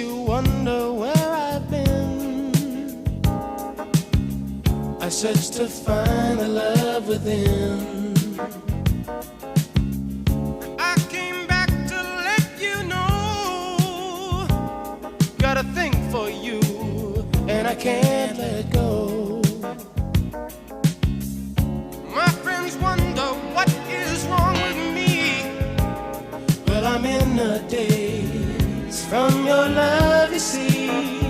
you wonder where I've been. I searched to find the love within. I came back to let you know, got a thing for you, and I can't let go. My friends wonder what is wrong with me. Well, I'm in a daze from your love, you see.